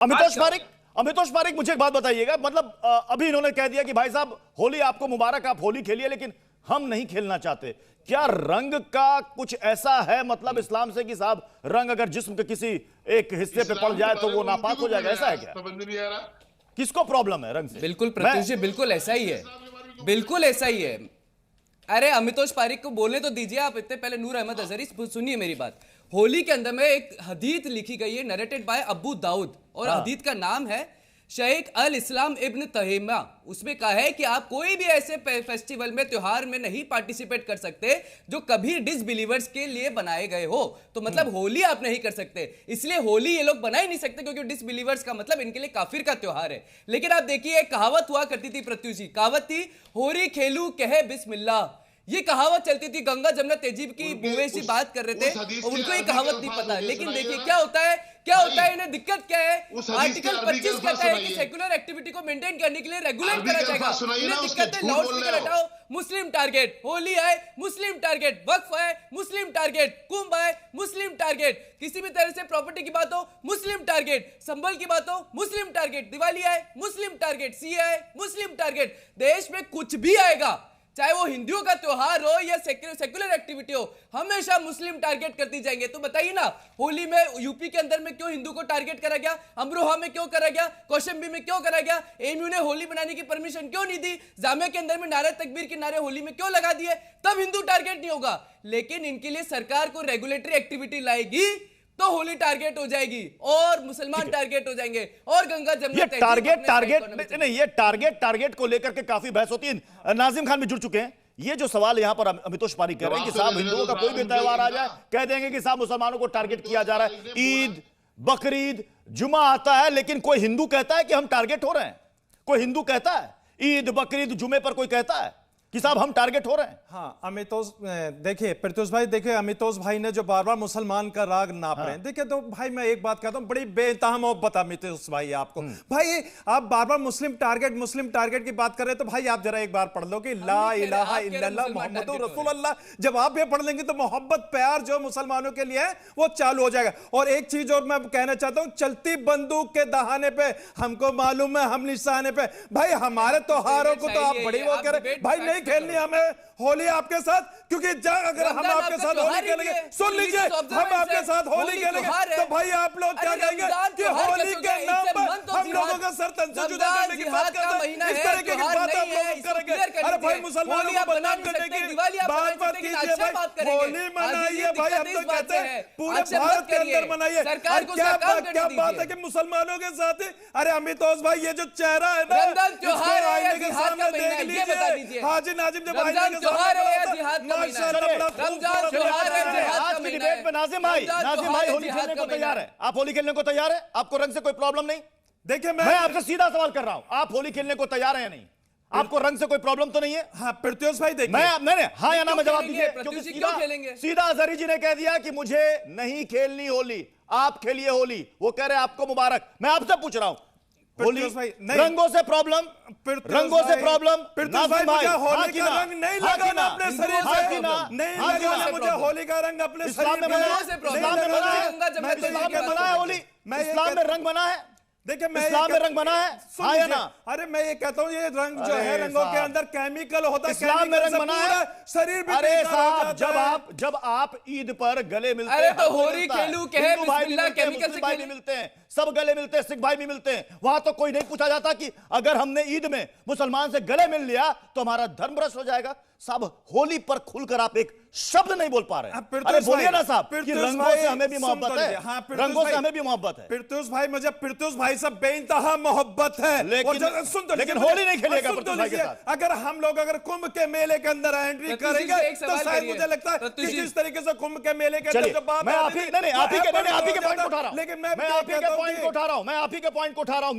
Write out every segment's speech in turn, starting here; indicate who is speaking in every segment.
Speaker 1: अमितोष पारिक मुझे एक बात बताइएगा, मतलब अभी इन्होंने कह दिया कि भाई साहब होली आपको मुबारक, आप होली खेलिए, लेकिन हम नहीं खेलना चाहते। क्या रंग का कुछ ऐसा है मतलब इस्लाम से कि साहब रंग अगर जिस्म के किसी एक हिस्से पे पड़ जाए तो वो नापाक हो जाएगा, ऐसा है क्या? किसको प्रॉब्लम है रंग से?
Speaker 2: बिल्कुल प्रत्युष जी, बिल्कुल ऐसा ही है, बिल्कुल ऐसा ही है। अरे अमितोष पारिक को बोलने तो दीजिए आप। इतने पहले नूर अहमद अजहरी, सुनिए मेरी बात। होली के अंदर में एक हदीत लिखी गई है, नरेटेड बाय अबू दाऊद, और हदीत का नाम है शेख अल इस्लाम इब्न तहीमा। उसमें कहा है कि आप कोई भी ऐसे फेस्टिवल में, त्योहार में नहीं पार्टिसिपेट कर सकते जो कभी डिसबिलीवर्स के लिए बनाए गए हो। तो मतलब होली आप नहीं कर सकते, इसलिए होली ये लोग बना ही नहीं सकते, क्योंकि डिसबिलीवर्स का मतलब इनके लिए काफिर का त्योहार है। लेकिन आप देखिए, एक कहावत हुआ करती थी प्रत्युष जी, कहावत थी होरी खेलू कहे बिस्मिल्लाह। ये कहावत चलती थी, गंगा जमुना तहजीब की बुवेशी बात कर रहे थे और उनको ये कहावत नहीं पता। लेकिन देखिए क्या होता है, इन्हें दिक्कत क्या है? आर्टिकल 25 कहता है कि सेक्युलर एक्टिविटी को मेंटेन करने के लिए रेगुलेट करा जाएगा। इन्हें दिक्कत है लाउड स्पीकर हटाओ, मुस्लिम टारगेट, होली आए मुस्लिम टारगेट, वक्फ आए मुस्लिम टारगेट, कुंभ आए मुस्लिम टारगेट, किसी भी तरह से प्रॉपर्टी की बात हो मुस्लिम टारगेट, संबल की बात हो मुस्लिम टारगेट, दिवाली आए मुस्लिम टारगेट, सीए आए मुस्लिम टारगेट। देश में कुछ भी आएगा, चाहे वो हिंदुओं का त्योहार हो या सेक्युलर एक्टिविटी हो, हमेशा मुस्लिम टारगेट करती जाएंगे। तो बताइए ना, होली में यूपी के अंदर में क्यों हिंदू को टारगेट करा गया, अमरोहा में क्यों करा गया, कौशाम्बी में क्यों करा गया, एएमयू ने होली बनाने की परमिशन क्यों नहीं दी, जामिया के अंदर में नारे तकबीर के नारे होली में क्यों लगा दिए? तब हिंदू टारगेट नहीं होगा। लेकिन इनके लिए सरकार को रेगुलेटरी एक्टिविटी लाएगी तो होली टारगेट हो जाएगी और मुसलमान टारगेट हो जाएंगे और गंगा जमुना।
Speaker 1: ये टारगेट को लेकर के काफी बहस होती है। नाजिम खान भी जुड़ चुके हैं। ये जो सवाल यहां पर अमितोष पारिक कर रहे हैं कि साहब हिंदुओं का कोई भी त्योहार आ जाए, कह देंगे कि साहब मुसलमानों को टारगेट किया जा रहा है। ईद, बकरीद, जुमा आता है, लेकिन कोई हिंदू कहता है कि हम टारगेट हो रहे हैं? कोई हिंदू कहता है ईद, बकरीद, जुमे पर कोई कहता है कि साहब हम टारगेट हो रहे हैं?
Speaker 3: हाँ, अमितोष देखिए, प्रत्युष भाई देखिए, अमितोष भाई ने जो बार बार मुसलमान का राग नाप रहे हैं, देखिए तो भाई मैं एक बात कहता हूँ, बड़ी बेइंतहा मोहब्बत अमितोष भाई आपको। भाई आप बार बार मुस्लिम टारगेट की बात कर रहे हैं, तो भाई आप जरा एक बार पढ़ लो कि ला इलाहा इल्लल्लाह मुहम्मदुर रसूलुल्लाह। जब आप ये पढ़ लेंगे तो मोहब्बत प्यार जो मुसलमानों के लिए है वो चालू हो जाएगा। और एक चीज और मैं कहना चाहता हूँ, चलती बंदूक के दहाने पे हमको मालूम है हम निशाने पे। भाई हमारे त्योहारों को तो आप बड़ी वो करें, भाई नहीं खेलनी हमें होली आपके साथ, क्योंकि अगर हम आपके साथ होली खेलेंगे, सुन लीजिए, हम आपके साथ होली खेलेंगे तो भाई आप लोग क्या कहेंगे कि होली के नाम पर हम लोगों का सर तन से जुदा करने की बात करते हैं। इस तरह की बात आप लोग करेंगे? अरे भाई मुसलमानों को बदनाम करने की बात मत कीजिए भाई। होली मनाइए भाई, हम तो कहते हैं पूरे भारत के अंदर मनाइए। क्या बात है कि मुसलमानों के साथ? अरे अमितोष भाई ये जो चेहरा है ना, आईने के सामने देख लीजिए, हाजी नाजिम जब आईने के
Speaker 2: त्योहार है या जिहाद का महीना है? रमजान त्योहार है, जिहाद का महीना है।
Speaker 1: डिबेट में नाजिम भाई होली खेलने को तैयार है? आप होली खेलने को तैयार है? आपको रंग से कोई प्रॉब्लम नहीं?
Speaker 3: देखिए
Speaker 1: मैं आपसे सीधा सवाल कर रहा हूं, आप होली खेलने को तैयार है या नहीं? आपको रंग से कोई प्रॉब्लम तो नहीं है?
Speaker 3: हाँ प्रत्युष भाई देखिए,
Speaker 1: मैं हाँ या ना में जवाब दीजिए, क्योंकि
Speaker 2: खेलेंगे
Speaker 1: सीधा अजहरी जी ने कह दिया कि मुझे नहीं खेलनी होली, आप खेलिए होली। वो कह रहे हैं आपको मुबारक। मैं आपसे पूछ रहा हूं, होली रंगों से प्रॉब्लम, रंगों से प्रॉब्लम?
Speaker 3: भाई मुझे होली का रंग नहीं लगाना अपने शरीर पे, नहीं लगाना मुझे होली का रंग अपने शरीर पे।
Speaker 1: इस्लाम में मना है होली? इस्लाम में रंग बना है?
Speaker 3: देखिए मैं
Speaker 1: इस्लाम में रंग बना है, हाँ या ना?
Speaker 3: अरे मैं ये कहता हूँ, ये रंग जो है रंगों के अंदर केमिकल होता है,
Speaker 1: इस्लाम में रंग बना है,
Speaker 3: शरीर भी।
Speaker 1: अरे साहब जब आप ईद पर गले मिलते हैं,
Speaker 2: तो होली खेलू कहे बिस्मिल्लाह, केमिकल से
Speaker 1: भाई भी मिलते हैं, सब गले मिलते हैं, सिख भाई भी मिलते हैं। वहां तो कोई नहीं पूछा जाता कि अगर हमने ईद में मुसलमान से गले मिल लिया तो हमारा धर्म भ्रष्ट हो जाएगा। साहब होली पर खुलकर आप एक शब्द नहीं बोल पा रहे हैं। अरे बोलिए ना साहब कि रंगों से हमें भी मोहब्बत है। हाँ, रंगों से हमें भी मोहब्बत है।
Speaker 3: प्रत्युष भाई, मुझे प्रत्युष भाई से बेइंतहा मोहब्बत है,
Speaker 1: लेकिन होली नहीं खेलेगा प्रत्युष भाई के साथ।
Speaker 3: अगर हम लोग कुंभ के मेले के अंदर एंट्री करेंगे तो शायद मुझे लगता है कि जिस तरीके से कुंभ के मेले के अंदर जो बात,
Speaker 1: मैं आप ही के पॉइंट को उठा रहा हूं, लेकिन मैं आप ही के पॉइंट को उठा रहा हूं,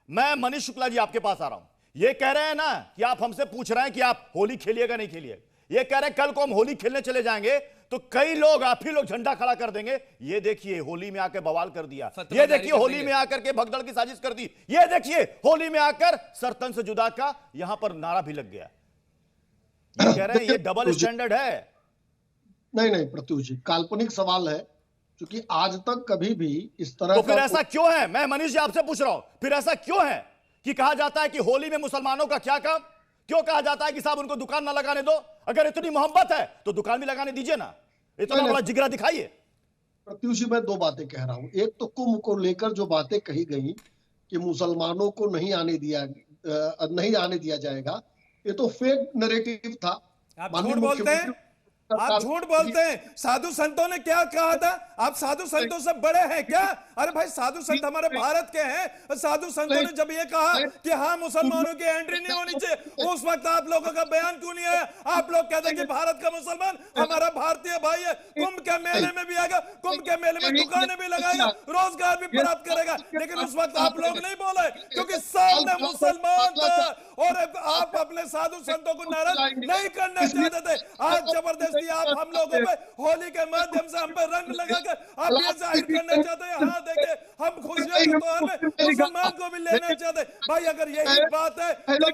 Speaker 1: मैं मनीष शुक्ला जी आपके पास आ रहा हूं। ये कह रहे हैं ना कि आप हमसे पूछ रहे हैं कि आप होली खेलिएगा नहीं खेलिएगा। ये कह रहे हैं कल को हम होली खेलने चले जाएंगे तो कई लोग, आप ही लोग झंडा खड़ा कर देंगे। ये देखिए होली में आकर बवाल कर दिया, ये देखिए होली में आकर के भगदड़ की साजिश कर दी, ये देखिए होली में आकर सरतन से जुदा का यहां पर नारा भी लग गया। ये कह रहे हैं ये डबल स्टैंडर्ड है।
Speaker 4: नहीं प्रत्युष जी, काल्पनिक सवाल है, क्योंकि आज तक कभी भी इस तरह
Speaker 1: तो फिर
Speaker 4: का
Speaker 1: ऐसा क्यों है? मैं मनीष जी आपसे पूछ रहा हूं, फिर ऐसा क्यों है कि कहा जाता है कि होली में मुसलमानों का क्या काम? क्यों कहा जाता है कि साहब उनको दुकान ना लगाने दो? अगर इतनी मोहब्बत है तो दुकान भी लगाने दीजिए ना, इतना बड़ा जिगरा दिखाइए।
Speaker 4: प्रत्युष जी, मैं दो बातें कह रहा हूं। एक तो कुंभ को लेकर जो बातें कही गई कि मुसलमानों को नहीं आने दिया जाएगा, ये तो फेक नैरेटिव था।
Speaker 3: आप
Speaker 4: माननीय
Speaker 3: झूठ बोलते हैं,
Speaker 4: मुख्यमंत्री
Speaker 3: आप झूठ बोलते हैं। साधु संतों ने क्या कहा था? आप साधु संतों से बड़े हैं क्या? अरे भाई, साधु संत हमारे भारत के हैं। साधु संतों ने जब ये कहा कि हाँ मुसलमानों की एंट्री नहीं होनी चाहिए, उस वक्त आप लोगों का बयान क्यों नहीं आया? आप लोग कहते हैं कि भारत का मुसलमान हमारा भारतीय भाई है, कुंभ के मेले में भी आएगा, कुंभ के मेले में दुकानें भी लगाएगा, रोजगार भी प्राप्त करेगा। लेकिन उस वक्त आप लोग नहीं बोले क्योंकि सामने मुसलमान था और आप अपने साधु संतों को नाराज नहीं करना चाहते थे। आज जबरदस्ती आप हम लोगों पे होली के माध्यम से हम पे रंग लगाकर आप ये जाहिर करना चाहते हैं, हाँ देखिए हम खुशियों के त्योहार में मुसलमान को भी लेना चाहते। भाई अगर यही बात है तो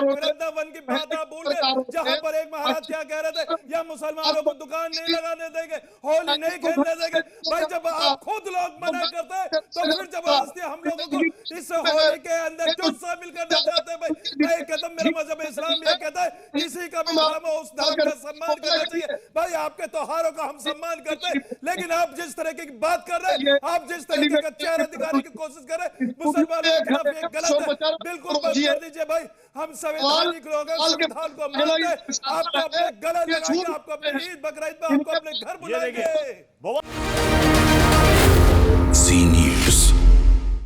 Speaker 3: वृंदावन की बात आप भूल गए, जहां पर एक महाराज क्या कह रहे थे, या मुसलमानों को दुकान नहीं लगाने देंगे, होली नहीं खेलने देंगे। भाई जब आप खुद लोग मना करते हैं तो फिर जबरदस्ती हम लोगों को इस होली के अंदर जो शामिल करना चाहते हैं। भाई कहता मेरा मजहब इस्लाम ये कहता है किसी का भी धर्म हो उस धर्म का सम्मान करना चाहिए। भाई आपके त्योहारों का हम सम्मान करते हैं, लेकिन आप जिस तरह की बात कर रहे हैं, आप जिस तरीके का चेहरा दिखाने की कोशिश कर रहे हैं मुसलमानों के खिलाफ, ये गलत है। बिल्कुल बंद कर दीजिए भाई, हम संवैधानिक लोग हैं, संविधान को मानते हैं। आपको अपने गले लगाएंगे, आपको अपने ईद बकरीद में आपको अपने घर बुलाएंगे।